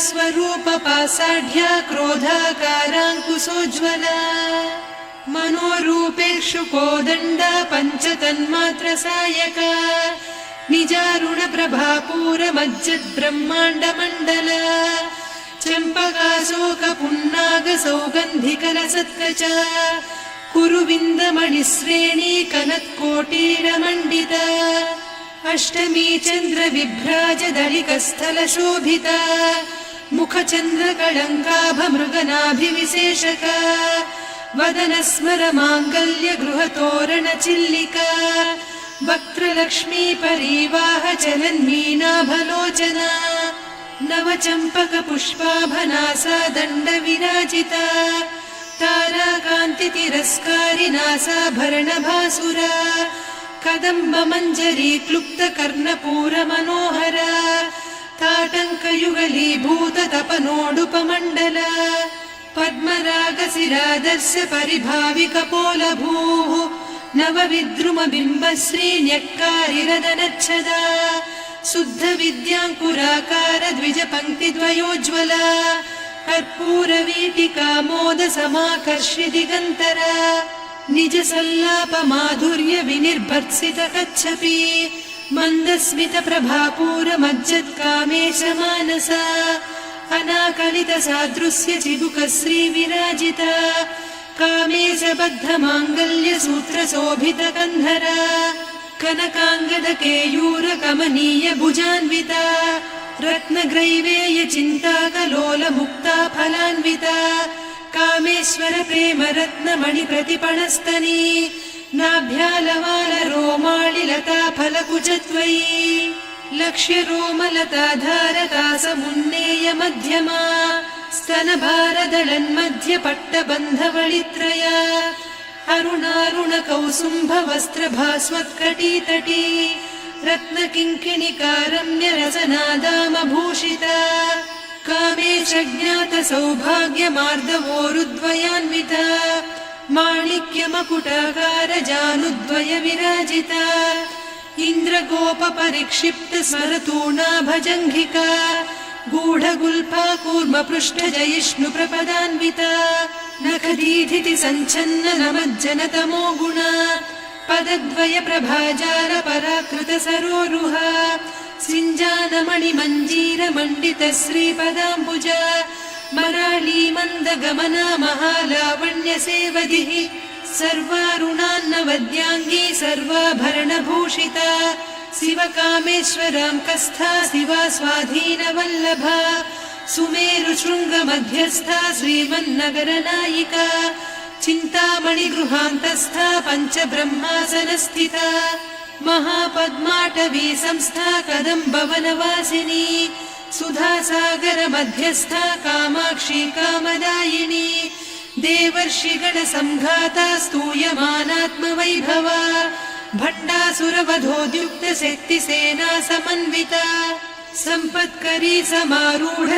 स्वरूप पासाढ्या क्रोधाकाराङ्कुशोज्ज्वला मनोरूपेषु कोदण्ड पञ्चतन्मात्र सायका निजारुण प्रभापूर मज्जद् ब्रह्माण्ड मण्डल चम्पकाशोक पुन्नाग सौगन्धिकल सत्कच कुरुविन्दमणिश्रेणी कनत्कोटीरमण्डिता अष्टमी चन्द्र विभ्राज दलिकस्थल शोभिता मुखचन्द्र कळङ्काभ मृगनाभिविशेषका वदन स्मर माङ्गल्य गृहतोरण चिल्लिका वक्त्रलक्ष्मी परिवाह चलन्मीनाभलोचना नवचम्पक पुष्पाभनासा दण्ड विराजिता ताराकान्ति तिरस्कारि नासाभरणभासुरा कदम्ब मञ्जरी क्लुप्त कर्णपूर मनोहर ताटङ्कयुगलीभूत तपनोडुपमण्डल पद्मरागशिरादर्श परिभाविकपोलभूः नवविद्रुम बिम्बश्री न्यक्कारिरदनच्छदा शुद्ध विद्याङ्कुराकार द्विज पङ्क्तिद्वयोज्ज्वला कर्पूरवीटिका मोद समाकर्षि दिगन्तरा निज सल्लाप माधुर्य विनिर्भर्त्सित कच्छपि मन्दस्मित प्रभापूर मज्जत् कामेश मानसा अनाकलित सादृश्य चिबुक श्री विराजिता कामेश बद्ध माङ्गल्य सूत्र शोभित कन्धरा कनकाङ्गद केयूर कमनीय भुजान्विता रत्नग्रैवेय चिन्ताकलोल मुक्ता फलान्विता कामेश्वर प्रेम रत्न मणि प्रतिपणस्तनी नाभ्यालवाल रोमाळि लता फलकुचत्वयी लक्ष्य रोमलता धारका समुन्नेय मध्यमा स्तन भारदलन्मध्य पट्टबन्धवळित्रया अरुणारुण कौसुम्भ वस्त्र भास्वत्कटीतटी रत्नकिङ्किणिकारम्य रसनादामभूषिता कामेश ज्ञात सौभाग्य मार्दवोरुद्वयान्विता माणिक्य मकुटाकार जानुद्वय विराजिता इन्द्रगोप परिक्षिप्त स्मरतूणा भजङ्घिका गूढगुल्फा कूर्म पृष्ठ जयिष्णु प्रपदान्विता नखदीधिति सञ्छन्न नमज्जन तमो गुणा पदद्वय प्रभाजाल पराकृत सरोरुहा सिञ्जानमणि मञ्जीर मण्डित श्रीपदाम्बुजा मराळी मन्द गमना महालावण्य सेवधिः सर्वारुणान्नवद्याङ्गी सर्वाभरणभूषिता शिवकामेश्वराङ्कस्था शिवा स्वाधीनवल्लभा सुमेरु शृङ्ग मध्यस्था श्रीमन्नगरनायिका चिन्तामणि गृहान्तस्था पञ्चब्रह्मासनस्थिता महापद्माटवी संस्था कदम्बवनवासिनी सुधासागर मध्यस्था कामाक्षी कामदायिनी देवर्षिगण संघाता स्तूयमानात्मवैभवा भण्डासुरवधोद्युक्त शक्तिसेना समन्विता सम्पत्करी समारूढ